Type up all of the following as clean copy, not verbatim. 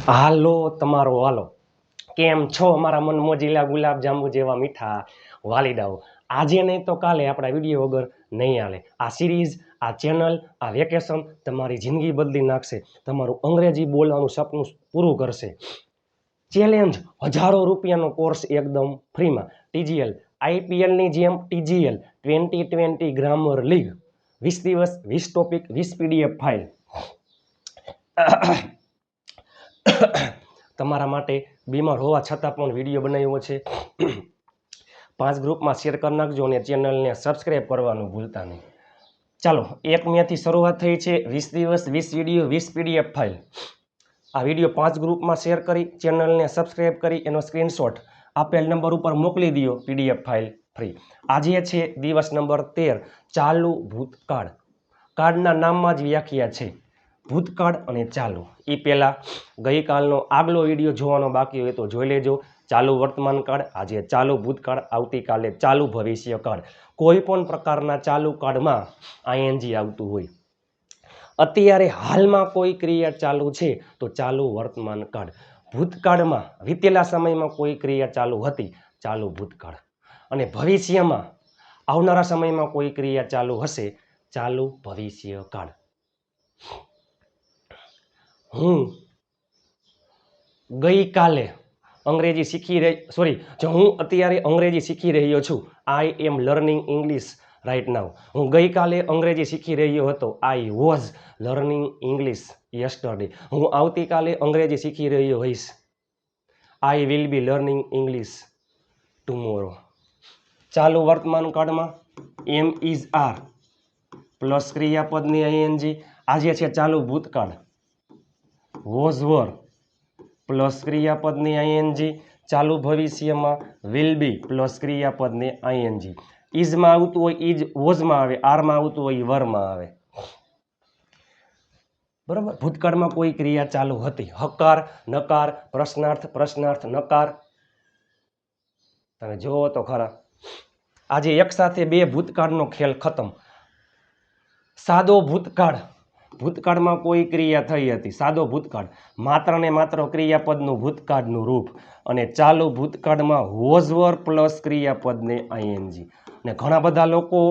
હાલો તમારો હાલો કેમ છો અમારા મન મોજીલા ગુલાબ જાંબુ જેવા મીઠા વાલીડાઓ આજે નહીં તો કાલે આપણા વિડીયો વગર નહીં હાલે આ સિરીઝ આ ચેનલ આ વેકેશન તમારી જિંદગી બદલી નાખશે તમારું અંગ્રેજી બોલવાનું સપનું પૂરું કરશે ચેલેન્જ હજારો રૂપિયાનો કોર્સ એકદમ ફ્રીમાં ટીજીએલ આઈપીએલની જેમ ટીજીએલ 2020 ગ્રામર લીગ 20 દિવસ 20 ટોપિક 20 પીડીએફ ફાઇલ તમારા માટે બીમાર હોવા છતાં પણ વિડીયો બનાવ્યો છે 5 ગ્રુપમાં શેર કરી નાખજો અને ચેનલને સબસ્ક્રાઈબ કરવાનું ભૂલતા નહીં ચાલો 1 મેથી શરૂઆત થઈ છે 20 દિવસ 20 વિડીયો 20 પીડીએફ ફાઇલ આ વિડીયો 5 ગ્રુપમાં શેર કરી ચેનલને સબસ્ક્રાઈબ કરી એનો સ્ક્રીનશોટ આપેલ નંબર ઉપર મોકલી દો પીડીએફ ફાઇલ ફ્રી આજે છે દિવસ નંબર 13 ચાલુ ભૂતકાળ કાર્ડના નામમાં જ વ્યાખ્યા છે ભૂતકાળ અને ચાલુ એ પહેલાં ગઈકાલનો આગલો વિડીયો જોવાનો બાકી હોય તો જોઈ લેજો ચાલુ વર્તમાન કાળ આજે ચાલુ ભૂતકાળ આવતીકાલે ચાલુ ભવિષ્ય કાળ કોઈ પણ પ્રકારના ચાલુ કાળમાં આઈએનજી આવતું હોય અત્યારે હાલમાં કોઈ ક્રિયા ચાલુ છે તો ચાલુ વર્તમાન કાળ ભૂતકાળમાં વીતેલા સમયમાં કોઈ ક્રિયા ચાલુ હતી ચાલુ ભૂતકાળ અને ભવિષ્યમાં આવનારા સમયમાં કોઈ ક્રિયા ચાલુ હશે ચાલુ ભવિષ્ય કાળ હું ગઈકાલે અંગ્રેજી હું અત્યારે અંગ્રેજી શીખી રહ્યો છું આઈ એમ લર્નિંગ ઇંગ્લિશ રાઇટ નાઉ હું ગઈકાલે અંગ્રેજી શીખી રહ્યો હતો I was learning English yesterday હું આવતીકાલે અંગ્રેજી શીખી રહ્યો હોઈશ I will be learning English tomorrow ચાલુ વર્તમાન કાળમાં એમ ઇઝ આર પ્લસ ક્રિયાપદની આઈએનજી આજે છે ચાલુ ભૂતકાળ વોઝ વર પ્લસ ક્રિયાપદની આઈએનજી ચાલુ ભવિષ્યમાં વિલ બી પ્લસ ક્રિયાપદની આઈએનજી ઇઝમાં આવતું હોય ઇઝ વોઝમાં આવે આરમાં આવતું હોય વરમાં આવે બરાબર ભૂતકાળમાં કોઈ ક્રિયા ચાલુ હતી હકાર નકાર પ્રશ્નાર્થ નકાર તમે જોવો તો ખરા આજે એક સાથે બે ભૂતકાળનો ખેલ ખતમ સાદો ભૂતકાળમાં કોઈ ક્રિયા થઈ હતી સાદો ભૂતકાળ માત્ર ને માત્ર ક્રિયાપદનું ભૂતકાળનું રૂપ અને ચાલુ ભૂતકાળમાં વોઝ વર પ્લસ ક્રિયાપદને આઈએનજી ને ઘણા બધા લોકો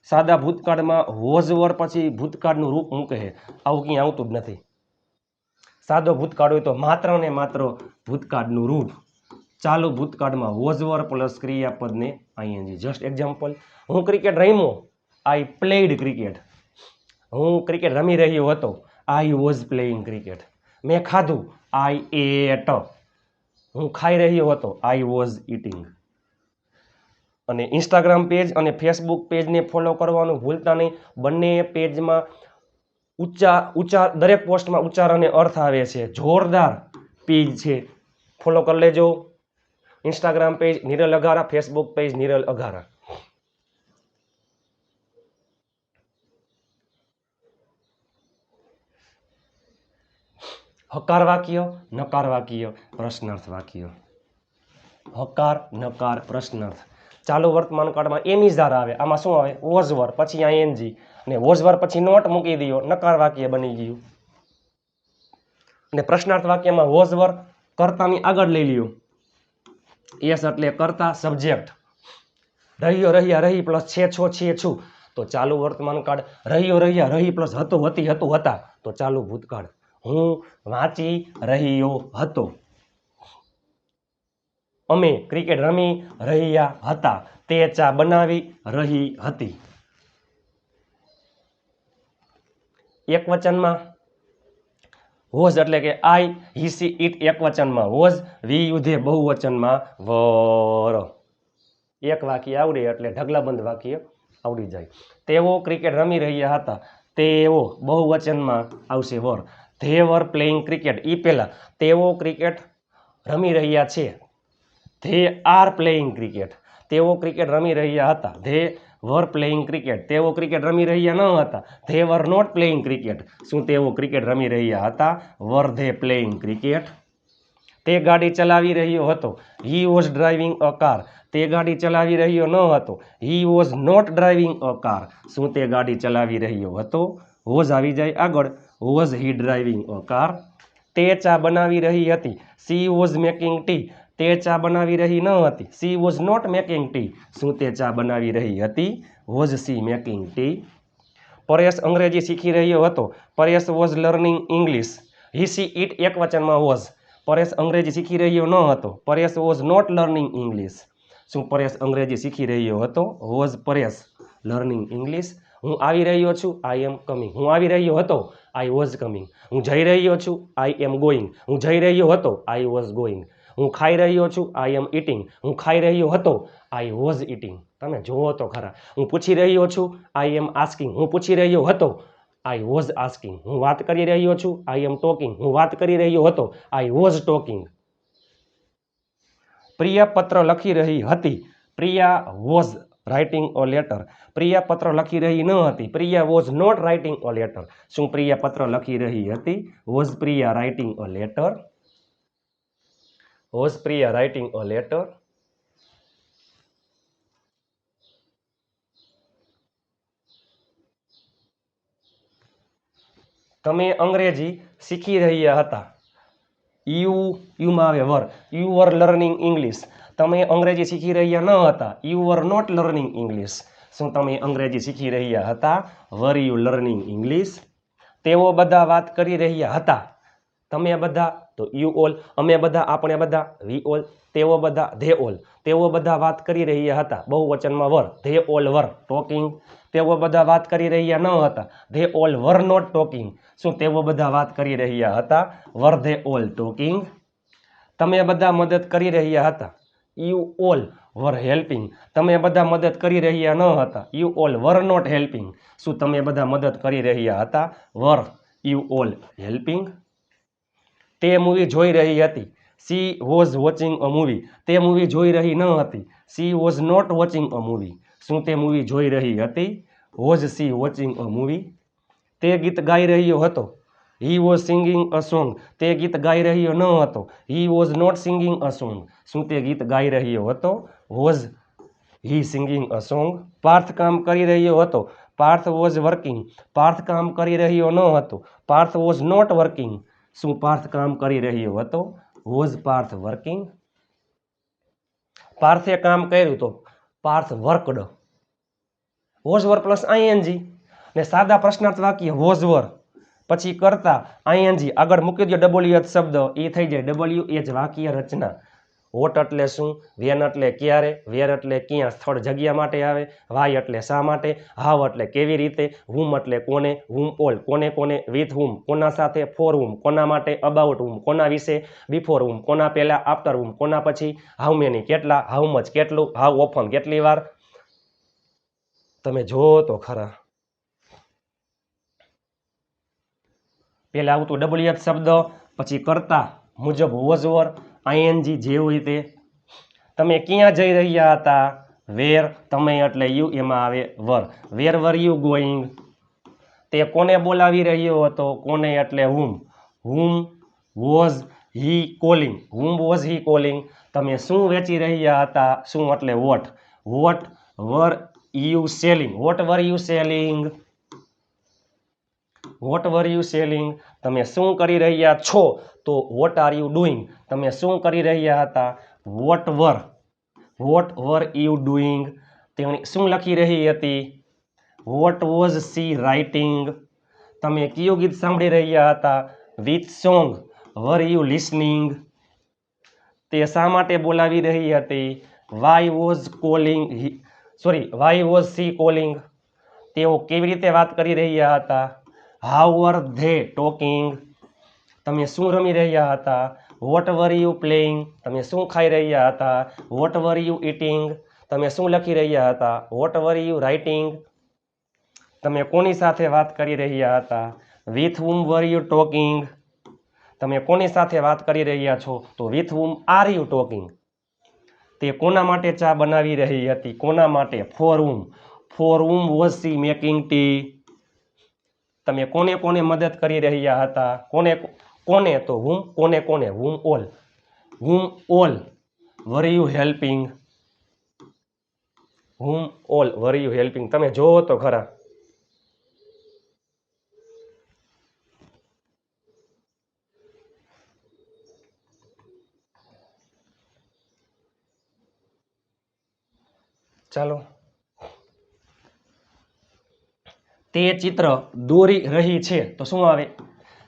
સાદા ભૂતકાળમાં વોઝ વર પછી ભૂતકાળનું રૂપ મૂકે છે આવું ક્યાંય આવતું જ નથી સાદો ભૂતકાળ હોય તો માત્ર ને માત્ર ભૂતકાળનું રૂપ ચાલુ ભૂતકાળમાં વોઝ વર પ્લસ ક્રિયાપદને આઈએનજી જસ્ટ એક્ઝામ્પલ હું ક્રિકેટ રમ્યો આઈ પ્લેડ ક્રિકેટ હું ક્રિકેટ રમી રહ્યો હતો આઈ વોઝ પ્લેઇંગ ક્રિકેટ મેં ખાધું આઈ એટ હું ખાઈ રહ્યો હતો આઈ વોઝ ઇટિંગ અને ઇન્સ્ટાગ્રામ પેજ અને ફેસબુક પેજને ફોલો કરવાનું ભૂલતા નહીં બંને પેજમાં દરેક પોસ્ટમાં ઉચ્ચાર અને અર્થ આવે છે જોરદાર પેજ છે ફોલો કરી લેજો Instagram page Niral Aghara Facebook page Niral Aghara હકાર વાક્ય નકાર વાક્ય પ્રશ્નાર્થ વાક્ય હકાર નકાર પ્રશ્નાર્થ ચાલુ વર્તમાન કાળમાં એમિઝાર આવે આમાં શું આવે વોઝ વર પછી આઈએનજી અને વોઝ વર પછી નોટ મૂકી દો નકાર વાક્ય બની ગયું અને પ્રશ્નાર્થ વાક્યમાં વોઝ વર કર્તાની આગળ લઈ લ્યો એસ એટલે કર્તા સબ્જેક્ટ રહ્યો રહ્યા રહી પ્લસ છે છો છે છું તો ચાલુ વર્તમાન કાળ રહ્યો રહ્યા રહી પ્લસ હતો હતી હતું હતા તો ચાલુ ભૂતકાળ હું વાંચી રહ્યો હતો અમે ક્રિકેટ રમી રહ્યા હતા તે ચા બનાવી રહી હતી એક વચનમાં વોઝ એટલે કે આઈ હી સી ઇટ એક વચનમાં વોઝ વી યુધે બહુવચનમાં વર એક વાક્ય આવડે એટલે ઢગલાબંધ વાક્ય આવડી જાય તેઓ ક્રિકેટ રમી રહ્યા હતા તેઓ બહુવચનમાં આવશે were they were playing cricket એ પહેલાં તેઓ ક્રિકેટ રમી રહ્યા છે ધે આર પ્લેઇંગ ક્રિકેટ તેઓ ક્રિકેટ રમી રહ્યા હતા ધે વર પ્લેઇંગ ક્રિકેટ તેઓ ક્રિકેટ રમી રહ્યા ન હતા they were not playing cricket શું તેઓ ક્રિકેટ રમી રહ્યા હતા વર ધે પ્લેઇંગ ક્રિકેટ તે ગાડી ચલાવી રહ્યો હતો he was driving a car તે ગાડી ચલાવી રહ્યો ન હતો he was not driving a car શું તે ગાડી ચલાવી રહ્યો હતો વોઝ આવી જાય આગળ was he driving a car તે ચા બનાવી રહી હતી. She was making tea. તે ચા બનાવી રહી ન હતી. She was not making tea. શું તે ચા બનાવી રહી હતી? Was she making tea? Paresh અંગ્રેજી શીખી રહ્યો હતો. Paresh was learning English. He she it એક વચનમાં વોઝ. પરેશ અંગ્રેજી શીખી રહ્યો ન હતો. Paresh was not learning English. શું પરેશ અંગ્રેજી શીખી રહ્યો હતો? Was Paresh learning English? હું આવી રહ્યો છું. આઈ એમ કમિંગ. હું આવી રહ્યો હતો. I was coming. હું જઈ રહ્યો છું. આઈ એમ ગોઈંગ. હું જઈ રહ્યો હતો. I was going. હું ખાઈ રહ્યો છું. આઈ એમ ઇટિંગ. હું ખાઈ રહ્યો હતો. I was eating. તમે જુઓ તો ખરા. હું પૂછી રહ્યો છું. આઈ એમ આસ્કિંગ. હું પૂછી રહ્યો હતો. I was asking. હું વાત કરી રહ્યો છું. આઈ એમ ટોકિંગ. હું વાત કરી રહ્યો હતો. I was talking. પ્રિયા પત્ર લખી રહી હતી. Priya was writing a letter. Priya પત્ર લખી રહી ન હતી. Priya was not writing a letter. શું પ્રિયા પત્ર લખી રહી હતી? Was Priya writing a letter? Was Priya writing a letter? તમે અંગ્રેજી શીખી રહ્યા હતા. યુમાં આવે were. You were learning English. તમે અંગ્રેજી શીખી રહ્યા ન હતા. You were not learning English. શું તમે અંગ્રેજી શીખી રહ્યા હતા? Were you learning English? તેઓ બધા વાત કરી રહ્યા હતા. તમે બધા તો યુ ઓલ. અમે બધા, આપણે બધા વી ઓલ. તેઓ બધા ધે ઓલ. તેઓ બધા વાત કરી રહ્યા હતા. બહુવચનમાં were. They all were talking. તેઓ બધા વાત કરી રહ્યા ન હતા. They all were not talking. શું તેઓ બધા વાત કરી રહ્યા હતા? Were they all talking? તમે બધા મદદ કરી રહ્યા હતા. You all were helping. તમે બધા મદદ કરી રહ્યા ન હતા. You all were not helping. શું તમે બધા મદદ કરી રહ્યા હતા? Were you all helping? તે મૂવી જોઈ રહી હતી. She was watching a movie. તે મૂવી જોઈ રહી ન હતી. She was not watching a movie. શું તે મૂવી જોઈ રહી હતી? Was she watching a movie? તે ગીત ગાઈ રહ્યો હતો. He was singing a song. તે ગીત ગાઈ રહ્યો ન હતો. He was not singing a song. શું તે ગીત ગાઈ રહ્યો હતો? Was he singing a song? Parth કામ કરી રહ્યો હતો. Parth was working. પાર્થ કામ કરી રહ્યો ન હતો. Parth was not working. શું પાર્થ કામ કરી રહ્યો હતો? Was Parth working? પાર્થે કામ કર્યું તો Parth worked. Was were plus ING. ને સાદા પ્રશ્નાર્થ વાક્ય વોઝ વર પછી કરતા આઈએનજી આગળ મૂકી દો ડબલ્યુ એચ શબ્દ એ થઈ જાય ડબલ્યુ એચ વાક્ય રચના. વોટ એટલે શું? વેન એટલે ક્યારે? વેર એટલે ક્યાં? સ્થળ જગ્યા માટે આવે. વાય એટલે શા માટે? હાવ એટલે કેવી રીતે? હુમ એટલે કોને? હુમ ઓલ કોને કોને? વિથ હુમ કોના સાથે? ફોર હુમ કોના માટે? અબાઉટ હુમ કોના વિશે? બિફોર હુમ કોના પહેલા? આફ્ટર હુમ કોના પછી? હાઉ મેની કેટલા? હાઉ મચ કેટલું? હાઉ ઓફન કેટલી વાર? તમે જો તો ખરા. પહેલા આવતું ડબલ્યુ એચ શબ્દ પછી કરતા મુજબ વોઝ વર આઈએનજી જે હોય તે. તમે ક્યાં જઈ રહ્યા હતા? વેર. તમે એટલે યુ એમાં આવે વર. વેર વર યુ ગોઈંગ? તે કોને બોલાવી રહ્યો હતો? કોને એટલે whom. Whom was he calling? Whom was he calling? તમે શું વેચી રહ્યા હતા? શું એટલે what. What were you selling? What were you selling? What were you selling? તમે શું કરી રહ્યા છો? તો વોટ આર યુ ડુઈંગ? તમે શું કરી રહ્યા હતા? What were you doing? તેણી શું લખી રહી હતી? What was she writing? તમે કયું ગીત સાંભળી રહ્યા હતા? Which song were you listening? તે શા માટે બોલાવી રહી હતી? Why was calling why was she calling? તેઓ કેવી રીતે વાત કરી રહ્યા હતા? How were they talking? તમે શું રમી રહ્યા હતા? What were you playing? તમે શું ખાઈ રહ્યા હતા? What were you eating? તમે શું લખી રહ્યા હતા? What were you writing? તમે કોની સાથે વાત કરી રહ્યા હતા? With whom were you talking? તમે કોની સાથે વાત કરી રહ્યા છો? તો with whom are you talking? તે કોના માટે ચા બનાવી રહી હતી? કોના માટે? For whom was she making tea? તમે કોને કોને મદદ કરી રહ્યા હતા? કોને તો હુમ કોને હુમ all var you helping? Whom all var you helping? તમે જોવો તો ખરા. ચાલો, તે ચિત્ર દોરી રહી છે તો શું આવે?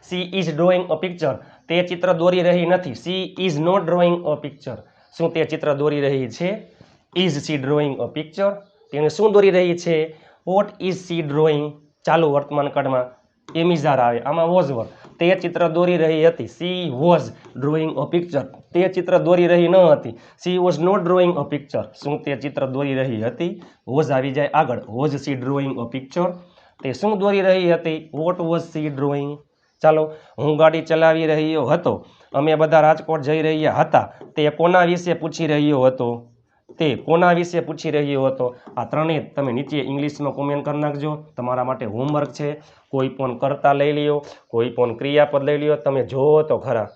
She is drawing a picture. તે ચિત્ર દોરી રહી નથી. She is not drawing a picture. શું તે ચિત્ર દોરી રહી છે? Is she drawing a picture? તેને શું દોરી રહી છે? What is she drawing? ચાલુ વર્તમાન કાળમાં એમિઝાર આવે, આમાં વોઝ વર્ક. તે ચિત્ર દોરી રહી હતી. She was drawing a picture. તે ચિત્ર દોરી રહી ન હતી. She was not drawing a picture. શું તે ચિત્ર દોરી રહી હતી? વોઝ આવી જાય આગળ. Was C drawing a picture? તે શું દોરી રહી હતી? What was C drawing? ચાલો, હું ગાડી ચલાવી રહ્યો હતો. અમે બધા રાજકોટ જઈ રહ્યા હતા. તે કોના વિશે પૂછી રહ્યો હતો? તે કોના વિશે પૂછી રહ્યો હતો? આ ત્રણેય તમે નીચે ઇંગ્લિશમાં કોમેન્ટ કરી નાખજો. તમારા માટે હોમવર્ક છે. કોઈ પણ કર્તા લઈ લ્યો, કોઈ પણ ક્રિયાપદ લઈ લ્યો. તમે જોવો તો ખરા,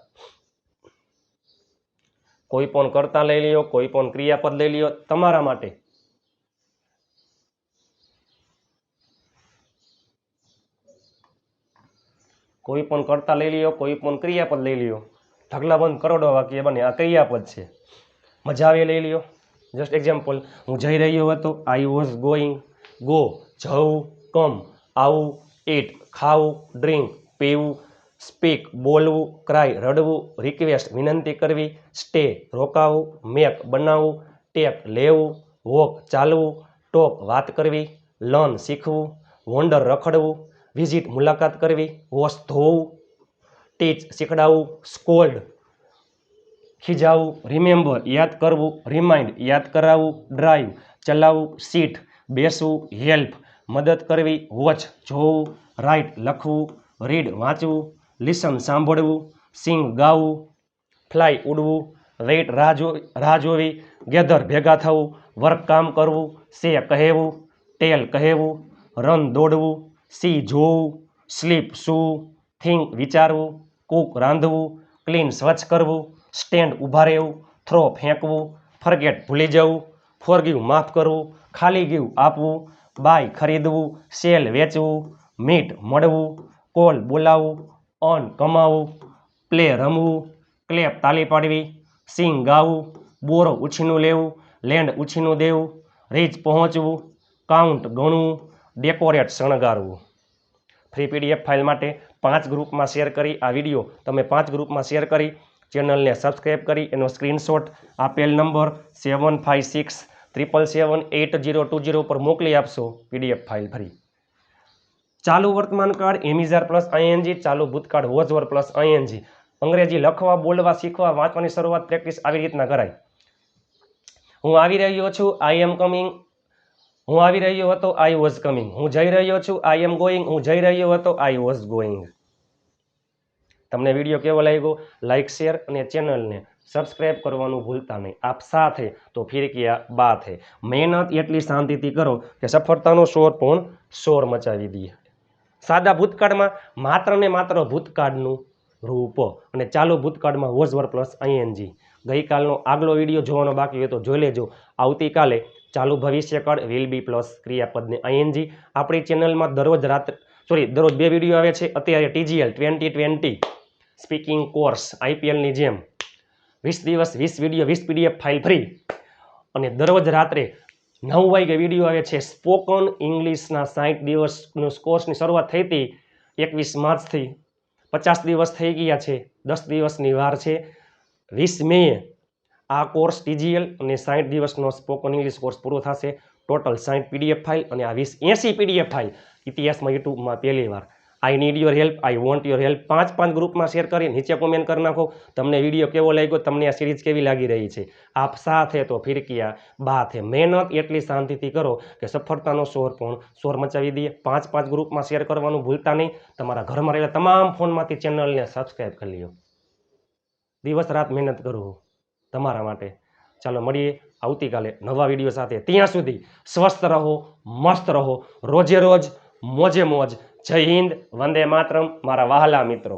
કોઈ પણ કર્તા લઈ લ્યો, કોઈ પણ ક્રિયાપદ લઈ લ્યો તમારા માટે. કોઈ પણ કર્તા લઈ લ્યો, કોઈ પણ ક્રિયાપદ લઈ લ્યો. ઢગલાબંધ કરોડો વાક્ય બને. આ ક્રિયાપદ છે. મજા આવે લઈ લ્યો. જસ્ટ એક્ઝામ્પલ, હું જઈ રહ્યો હતો. I was going. ગો જવું, કમ આવું, ઇટ ખાવું, ડ્રિંક પીવું, સ્પીક બોલવું, ક્રાય રડવું, રિક્વેસ્ટ વિનંતી કરવી, સ્ટે રોકાવું, મેક બનાવવું, ટેક લેવું, વોક ચાલવું, ટોક વાત કરવી, લર્ન શીખવું, વોન્ડર રખડવું, વિઝિટ મુલાકાત કરવી, વોશ ધોવું, ટીચ શીખડાવવું, સ્કોલ્ડ ખીજાવું, રિમેમ્બર યાદ કરવું, રિમાઇન્ડ યાદ કરાવવું, ડ્રાઈવ ચલાવવું, સીટ બેસવું, હેલ્પ મદદ કરવી, વોચ જોવું, રાઇટ લખવું, રીડ વાંચવું, લિસન સાંભળવું, સિંગ ગાવું, ફ્લાય ઉડવું, વેઇટ રાહ જોવી, ગેધર ભેગા થવું, વર્ક કામ કરવું, સે કહેવું, ટેલ કહેવું, રન દોડવું, સી જોવું, સ્લીપ સૂવું, થિંક વિચારવું, કુક રાંધવું, ક્લીન સ્વચ્છ કરવું, સ્ટેન્ડ ઊભા રહેવું, થ્રો ફેંકવું, ફરગેટ ભૂલી જવું, ફોરગીવ માફ કરવું, ખાલી ગીવ આપવું, બાય ખરીદવું, સેલ વેચવું, મીટ મળવું, કોલ બોલાવવું, અર્ન કમાવું, પ્લે રમવું, ક્લેપ તાલી પાડવી, સિંગ ગાવું, બોરો ઉછીનું લેવું, લેન્ડ ઉછીનું દેવું, રીચ પહોંચવું, કાઉન્ટ ગણવું, ડેકોરેટ શણગારવું. ફ્રી પીડીએફ ફાઇલ માટે 5 ગ્રુપમાં શેર કરી. આ વિડીયો તમે 5 ગ્રુપમાં શેર કરી ચેનલને સબસ્ક્રાઈબ કરી એનો સ્ક્રીનશોટ આપેલ નંબર 7567778020 પર મોકલી આપશો. PDF file free. ચાલુ વર્તમાન કાળ એમિઝાર પ્લસ આઈએનજી, ચાલુ ભૂતકાળ વોઝ વર્બ પ્લસ આઈએનજી. અંગ્રેજી લખવા, બોલવા, શીખવા, વાંચવાની શરૂઆત પ્રેક્ટિસ આવી રીતના કરાય. હું આવી રહ્યો છું, આઈ એમ કમિંગ. હું આવી રહ્યો હતો, આઈ વોઝ કમિંગ. હું જઈ રહ્યો છું, આઈ એમ ગોઈંગ. હું જઈ રહ્યો હતો, આઈ વોઝ ગોઈંગ. તમને વિડીયો કેવો લાગ્યો? લાઇક, શેર અને ચેનલને સબસ્ક્રાઈબ કરવાનું ભૂલતા નહીં. આપ સાથે તો ફિર કિયા બાત હે. મહેનત એટલી શાંતિથી કરો કે સફળતાનો શોર પણ શોર મચાવી દઈએ. સાદા ભૂતકાળમાં માત્ર ને માત્ર ભૂતકાળનું રૂપ અને ચાલુ ભૂતકાળમાં વોઝ વર્બ પ્લસ આઈએનજી. ગઈકાલનો આગલો વિડીયો જોવાનો બાકી હોય તો જોઈ લેજો. આવતીકાલે ચાલુ ભવિષ્યકાળ વિલ બી પ્લસ ક્રિયાપદને આઈએનજી. આપણી ચેનલમાં દરરોજ 2 વિડીયો આવે છે. અત્યારે TGL 2020 સ્પીકિંગ કોર્સ IPLની જેમ 20 દિવસ 20 વિડીયો 20 PDF ફાઇલ ફ્રી. અને દરરોજ રાત્રે 9 વાગે વિડીયો આવે છે. સ્પોકન ઇંગ્લિશના 60 દિવસનો કોર્સની શરૂઆત થઈ હતી 21 માર્ચથી. 50 દિવસ થઈ ગયા છે. 10 દિવસની વાર છે. 20 મે આ કોર્સ TGL અને 60 દિવસનો સ્પોકન ઇંગ્લિશ કોર્સ પૂરો થશે. ટોટલ 60 PDF ફાઇલ અને આ 80 PDF ફાઇલ ઇતિહાસમાં યુટ્યુબમાં પહેલી વાર. I need your help, I want your help. 5 ગ્રુપમાં શેર કરી નીચે કોમેન્ટ કરી નાખો. તમને વિડીયો કેવો લાગ્યો, તમને આ સિરીઝ કેવી લાગી રહી છે. આપ સાથે તો ફિર કિયા બાત હે. મહેનત એટલી શાંતિથી કરો કે સફળતાનો શોર પણ શોર મચાવી દઈએ. 5 ગ્રુપમાં શેર કરવાનું ભૂલતા નહીં. તમારા ઘરમાં રહેલા તમામ ફોનમાંથી ચેનલને સબસ્ક્રાઈબ કરી લ્યો. દિવસ રાત મહેનત કરું તમારા માટે. ચાલો મળીએ આવતીકાલે નવા વિડીયો સાથે. ત્યાં સુધી સ્વસ્થ રહો, મસ્ત રહો, રોજે રોજ મોજે મોજ. જય હિન્દ, વંદે માતરમ મારા વહાલા મિત્રો.